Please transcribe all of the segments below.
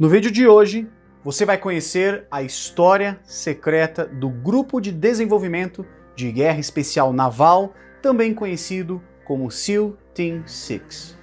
No vídeo de hoje, você vai conhecer a história secreta do Grupo de Desenvolvimento de Guerra Especial Naval, também conhecido como SEAL Team 6.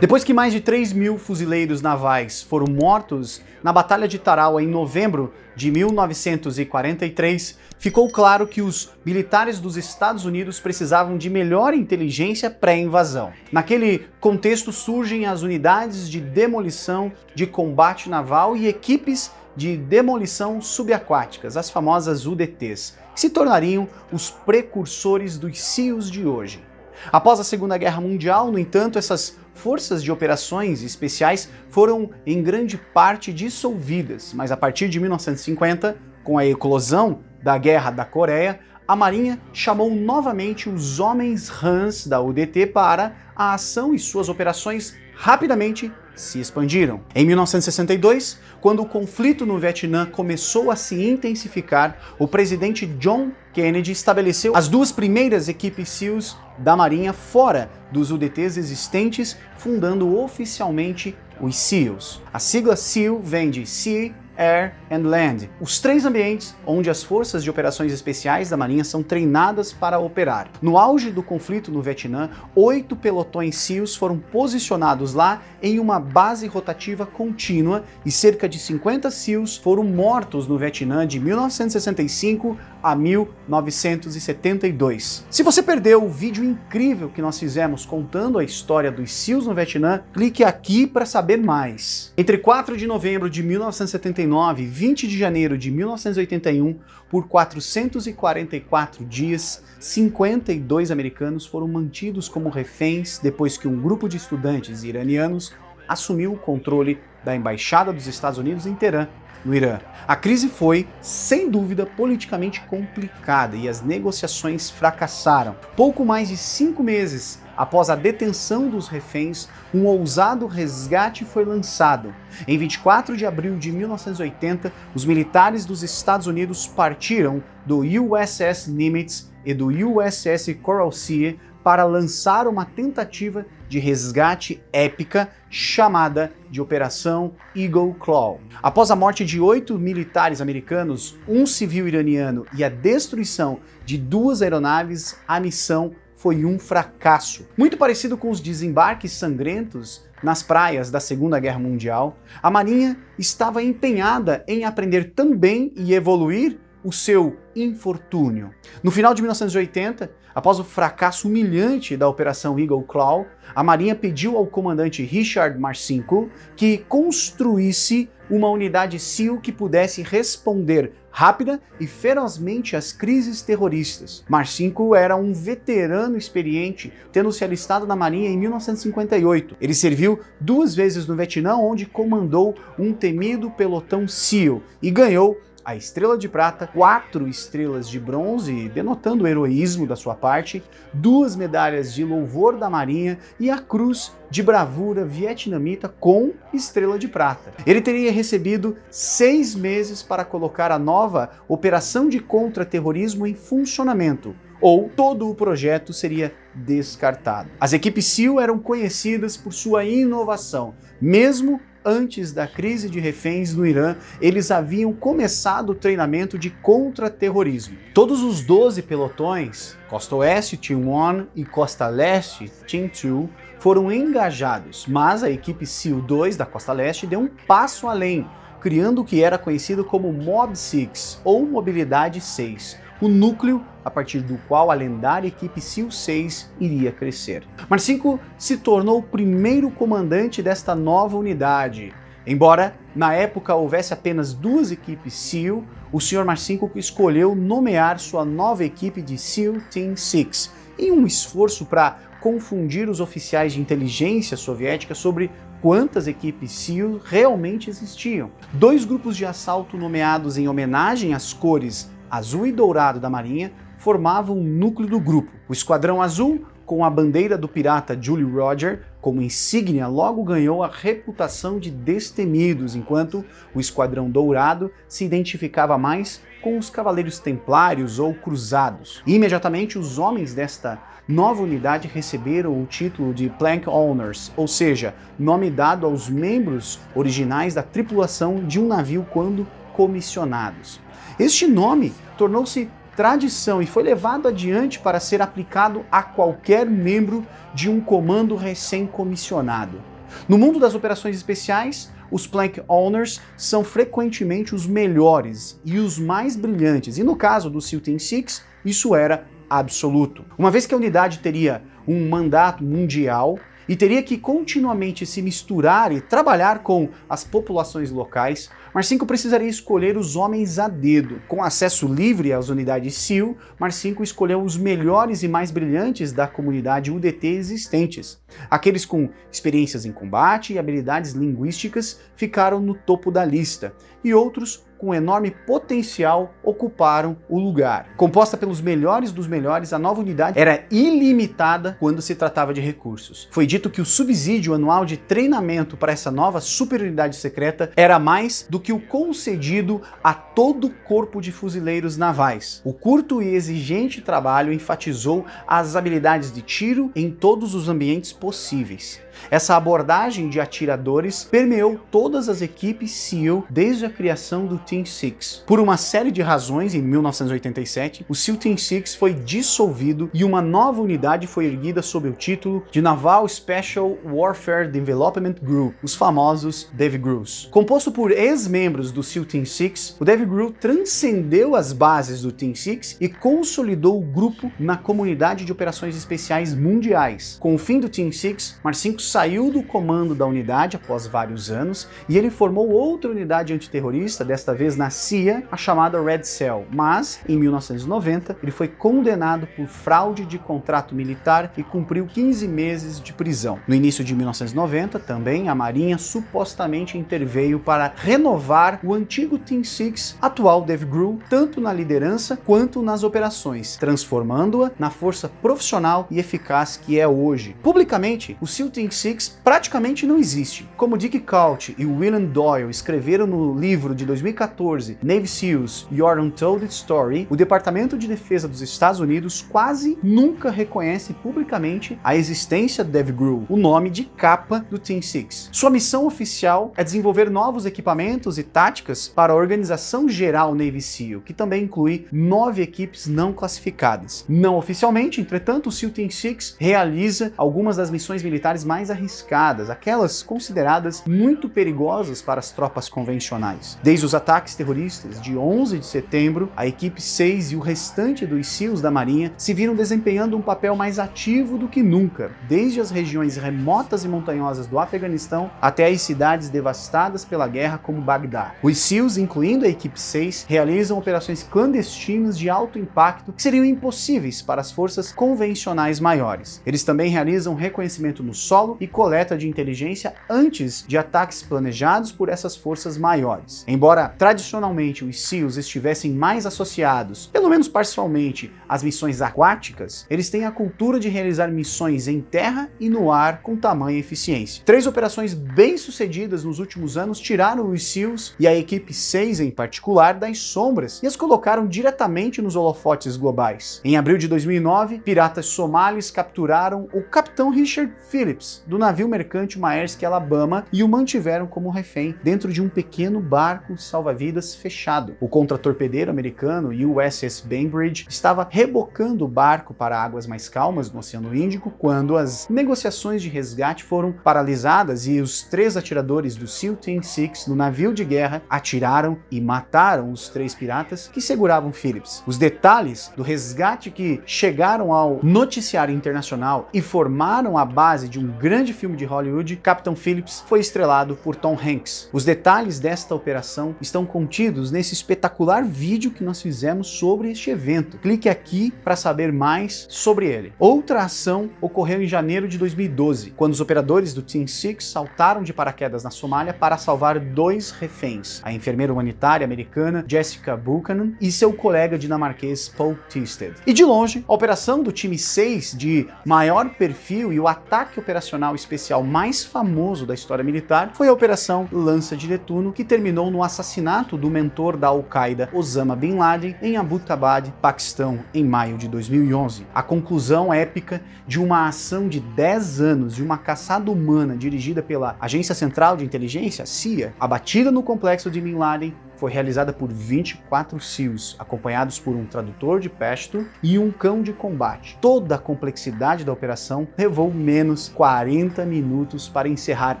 Depois que mais de 3.000 fuzileiros navais foram mortos na Batalha de Tarawa em novembro de 1943, ficou claro que os militares dos Estados Unidos precisavam de melhor inteligência pré-invasão. Naquele contexto surgem as unidades de demolição de combate naval e equipes de demolição subaquáticas, as famosas UDTs, que se tornariam os precursores dos SEALs de hoje. Após a Segunda Guerra Mundial, no entanto, essas forças de operações especiais foram em grande parte dissolvidas, mas a partir de 1950, com a eclosão da Guerra da Coreia, a Marinha chamou novamente os homens Hans da UDT para a ação e suas operações rapidamente se expandiram. Em 1962, quando o conflito no Vietnã começou a se intensificar, o presidente John Kennedy estabeleceu as duas primeiras equipes SEALs da Marinha fora dos UDTs existentes, fundando oficialmente os SEALs. A sigla SEAL vem de Sea, Air and Land, os três ambientes onde as forças de operações especiais da Marinha são treinadas para operar. No auge do conflito no Vietnã, 8 pelotões SEALs foram posicionados lá em uma base rotativa contínua e cerca de 50 SEALs foram mortos no Vietnã de 1965 a 1972. Se você perdeu o vídeo incrível que nós fizemos contando a história dos SEALs no Vietnã, clique aqui para saber mais. Entre 4 de novembro de 1979 e 20 de janeiro de 1981, por 444 dias, 52 americanos foram mantidos como reféns depois que um grupo de estudantes iranianos assumiu o controle da Embaixada dos Estados Unidos em Teherã, no Irã. A crise foi, sem dúvida, politicamente complicada e as negociações fracassaram. Pouco mais de 5 meses após a detenção dos reféns, um ousado resgate foi lançado. Em 24 de abril de 1980, os militares dos Estados Unidos partiram do USS Nimitz e do USS Coral Sea para lançar uma tentativa de resgate épica chamada de Operação Eagle Claw. Após a morte de 8 militares americanos, um civil iraniano e a destruição de 2 aeronaves, a missão foi um fracasso. Muito parecido com os desembarques sangrentos nas praias da Segunda Guerra Mundial, a Marinha estava empenhada em aprender também e evoluir o seu infortúnio. No final de 1980, após o fracasso humilhante da Operação Eagle Claw, a Marinha pediu ao comandante Richard Marcinko que construísse uma unidade SEAL que pudesse responder rápida e ferozmente às crises terroristas. Marcinko era um veterano experiente, tendo se alistado na Marinha em 1958. Ele serviu 2 vezes no Vietnã, onde comandou um temido pelotão SEAL e ganhou a Estrela de Prata, 4 estrelas de bronze, denotando o heroísmo da sua parte, 2 medalhas de louvor da Marinha e a Cruz de Bravura vietnamita com Estrela de Prata. Ele teria recebido 6 meses para colocar a nova Operação de Contra-Terrorismo em funcionamento, ou todo o projeto seria descartado. As equipes SEAL eram conhecidas por sua inovação, mesmo antes da crise de reféns no Irã, eles haviam começado o treinamento de contra-terrorismo. Todos os 12 pelotões, Costa Oeste, Team 1 e Costa Leste, Team 2, foram engajados, mas a equipe SEAL 2 da Costa Leste deu um passo além, criando o que era conhecido como Mob 6, ou Mobilidade 6, o núcleo a partir do qual a lendária equipe SEAL 6 iria crescer. Marcinko se tornou o primeiro comandante desta nova unidade. Embora na época houvesse apenas 2 equipes SEAL, o Sr. Marcinko escolheu nomear sua nova equipe de SEAL Team 6, em um esforço para confundir os oficiais de inteligência soviética sobre quantas equipes SEAL realmente existiam. 2 grupos de assalto nomeados em homenagem às cores azul e dourado da Marinha formavam o núcleo do grupo. O Esquadrão Azul, com a bandeira do pirata Jolly Roger como insígnia, logo ganhou a reputação de destemidos, enquanto o Esquadrão Dourado se identificava mais com os Cavaleiros Templários ou Cruzados. E, imediatamente, os homens desta nova unidade receberam o título de Plank Owners, ou seja, nome dado aos membros originais da tripulação de um navio quando comissionados. Este nome tornou-se tradição e foi levado adiante para ser aplicado a qualquer membro de um comando recém-comissionado. No mundo das operações especiais, os Plank Owners são frequentemente os melhores e os mais brilhantes, e no caso do SEAL Team Six, isso era absoluto. Uma vez que a unidade teria um mandato mundial e teria que continuamente se misturar e trabalhar com as populações locais, Marcinko precisaria escolher os homens a dedo. Com acesso livre às unidades SEAL, Marcinko escolheu os melhores e mais brilhantes da comunidade UDT existentes. Aqueles com experiências em combate e habilidades linguísticas ficaram no topo da lista, e outros com enorme potencial ocuparam o lugar. Composta pelos melhores dos melhores, a nova unidade era ilimitada quando se tratava de recursos. Foi dito que o subsídio anual de treinamento para essa nova superunidade secreta era mais do que o concedido a todo o corpo de fuzileiros navais. O curto e exigente trabalho enfatizou as habilidades de tiro em todos os ambientes possíveis. Essa abordagem de atiradores permeou todas as equipes SEAL desde a criação do Team Six. Por uma série de razões, em 1987, o SEAL Team Six foi dissolvido e uma nova unidade foi erguida sob o título de Naval Special Warfare Development Group, os famosos DEVGRUs. Composto por ex-membros do SEAL Team Six, o DEVGRU transcendeu as bases do Team Six e consolidou o grupo na comunidade de operações especiais mundiais. Com o fim do Team Six, Marcinko saiu do comando da unidade após vários anos e ele formou outra unidade antiterrorista, desta vez na CIA, a chamada Red Cell, mas em 1990 ele foi condenado por fraude de contrato militar e cumpriu 15 meses de prisão. No início de 1990 também a Marinha supostamente interveio para renovar o antigo Team Six, atual DEVGRU, tanto na liderança quanto nas operações, transformando-a na força profissional e eficaz que é hoje. Publicamente, o SEAL Team Six praticamente não existe. Como Dick Couch e William Doyle escreveram no livro de 2014, Navy SEALs Your Untold Story, o Departamento de Defesa dos Estados Unidos quase nunca reconhece publicamente a existência do DEVGRU, o nome de capa do Team Six. Sua missão oficial é desenvolver novos equipamentos e táticas para a Organização Geral Navy SEAL, que também inclui 9 equipes não classificadas. Não oficialmente, entretanto, o SEAL Team Six realiza algumas das missões militares mais arriscadas, aquelas consideradas muito perigosas para as tropas convencionais. Desde os ataques terroristas de 11 de setembro, a equipe 6 e o restante dos SEALs da Marinha se viram desempenhando um papel mais ativo do que nunca, desde as regiões remotas e montanhosas do Afeganistão até as cidades devastadas pela guerra como Bagdá. Os SEALs, incluindo a equipe 6, realizam operações clandestinas de alto impacto que seriam impossíveis para as forças convencionais maiores. Eles também realizam reconhecimento no solo e coleta de inteligência antes de ataques planejados por essas forças maiores. Embora tradicionalmente os SEALs estivessem mais associados, pelo menos parcialmente, às missões aquáticas, eles têm a cultura de realizar missões em terra e no ar com tamanha eficiência. 3 operações bem-sucedidas nos últimos anos tiraram os SEALs e a equipe 6 em particular das sombras e as colocaram diretamente nos holofotes globais. Em abril de 2009, piratas somalis capturaram o capitão Richard Phillips do navio mercante Maersk Alabama e o mantiveram como refém dentro de um pequeno barco salva-vidas fechado. O contratorpedeiro americano USS Bainbridge estava rebocando o barco para águas mais calmas no Oceano Índico quando as negociações de resgate foram paralisadas e os 3 atiradores do SEAL Team Six no navio de guerra atiraram e mataram os 3 piratas que seguravam Phillips. Os detalhes do resgate que chegaram ao noticiário internacional e formaram a base de um grande filme de Hollywood, Capitão Phillips, foi estrelado por Tom Hanks. Os detalhes desta operação estão contidos nesse espetacular vídeo que nós fizemos sobre este evento. Clique aqui para saber mais sobre ele. Outra ação ocorreu em janeiro de 2012, quando os operadores do Team Six saltaram de paraquedas na Somália para salvar 2 reféns, a enfermeira humanitária americana Jessica Buchanan e seu colega dinamarquês Paul Thisted. E de longe, a operação do time 6 de maior perfil e o ataque operacional especial mais famoso da história militar foi a Operação Lança de Netuno, que terminou no assassinato do mentor da Al-Qaeda, Osama Bin Laden, em Abbottabad, Paquistão, em maio de 2011. A conclusão épica de uma ação de 10 anos de uma caçada humana dirigida pela Agência Central de Inteligência, CIA, abatida no complexo de Bin Laden, foi realizada por 24 SEALs, acompanhados por um tradutor de Pashto e um cão de combate. Toda a complexidade da operação levou menos 40 minutos para encerrar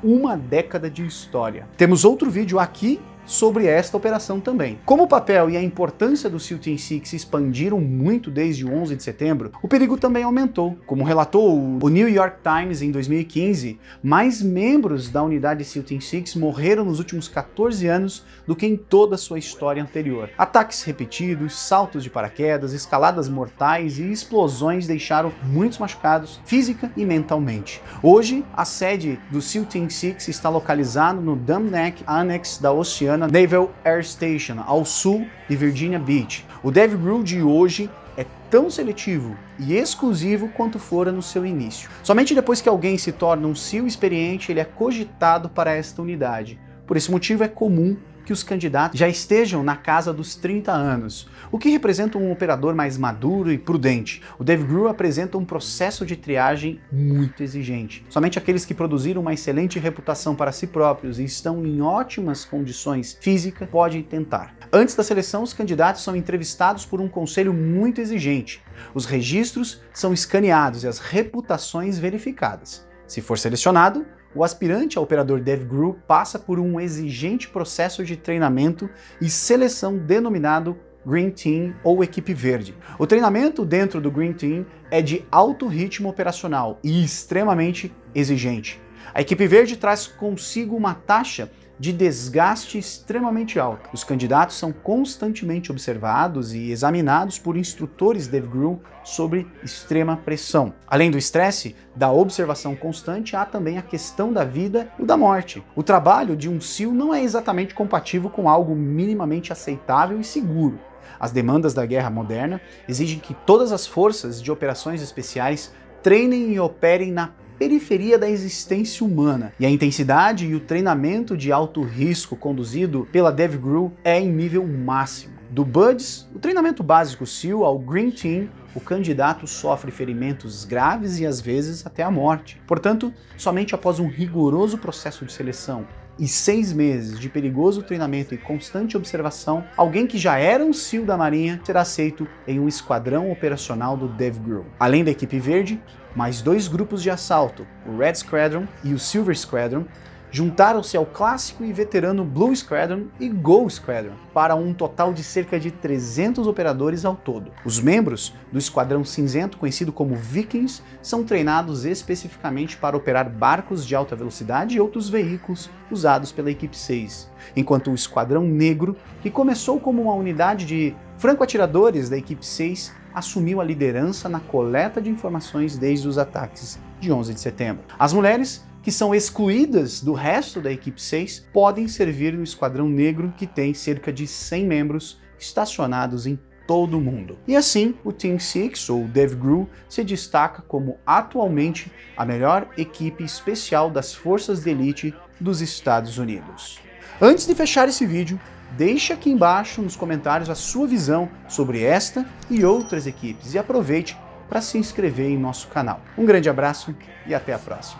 uma década de história. Temos outro vídeo aqui sobre esta operação também. Como o papel e a importância do SEAL Team Six se expandiram muito desde o 11 de setembro, o perigo também aumentou. Como relatou o New York Times em 2015, mais membros da unidade SEAL Team Six morreram nos últimos 14 anos do que em toda a sua história anterior. Ataques repetidos, saltos de paraquedas, escaladas mortais e explosões deixaram muitos machucados, física e mentalmente. Hoje, a sede do SEAL Team Six está localizada no Dam Neck Annex da Oceana Naval Air Station, ao sul de Virginia Beach. O DevGru de hoje é tão seletivo e exclusivo quanto fora no seu início. Somente depois que alguém se torna um SEAL experiente, ele é cogitado para esta unidade. Por esse motivo é comum que os candidatos já estejam na casa dos 30 anos, o que representa um operador mais maduro e prudente. O DevGru apresenta um processo de triagem muito exigente. Somente aqueles que produziram uma excelente reputação para si próprios e estão em ótimas condições físicas podem tentar. Antes da seleção, os candidatos são entrevistados por um conselho muito exigente. Os registros são escaneados e as reputações verificadas. Se for selecionado, o aspirante a operador DevGru passa por um exigente processo de treinamento e seleção denominado Green Team ou Equipe Verde. O treinamento dentro do Green Team é de alto ritmo operacional e extremamente exigente. A Equipe Verde traz consigo uma taxa de desgaste extremamente alta. Os candidatos são constantemente observados e examinados por instrutores DevGru sob extrema pressão. Além do estresse da observação constante, há também a questão da vida e da morte. O trabalho de um SEAL não é exatamente compatível com algo minimamente aceitável e seguro. As demandas da guerra moderna exigem que todas as forças de operações especiais treinem e operem na periferia da existência humana, e a intensidade e o treinamento de alto risco conduzido pela DevGru é em nível máximo. Do BUD/S, o treinamento básico SEAL, ao Green Team, o candidato sofre ferimentos graves e às vezes até a morte. Portanto, somente após um rigoroso processo de seleção e 6 meses de perigoso treinamento e constante observação, alguém que já era um SEAL da Marinha será aceito em um esquadrão operacional do DevGru. Além da Equipe Verde, mais 2 grupos de assalto, o Red Squadron e o Silver Squadron, juntaram-se ao clássico e veterano Blue Squadron e Gold Squadron, para um total de cerca de 300 operadores ao todo. Os membros do Esquadrão Cinzento, conhecido como Vikings, são treinados especificamente para operar barcos de alta velocidade e outros veículos usados pela Equipe 6, enquanto o Esquadrão Negro, que começou como uma unidade de franco-atiradores da Equipe 6, assumiu a liderança na coleta de informações desde os ataques de 11 de setembro. As mulheres, que são excluídas do resto da Equipe 6, podem servir no Esquadrão Negro, que tem cerca de 100 membros estacionados em todo o mundo. E assim, o Team Six, ou DevGru, se destaca como atualmente a melhor equipe especial das forças de elite dos Estados Unidos. Antes de fechar esse vídeo, deixe aqui embaixo nos comentários a sua visão sobre esta e outras equipes e aproveite para se inscrever em nosso canal. Um grande abraço e até a próxima.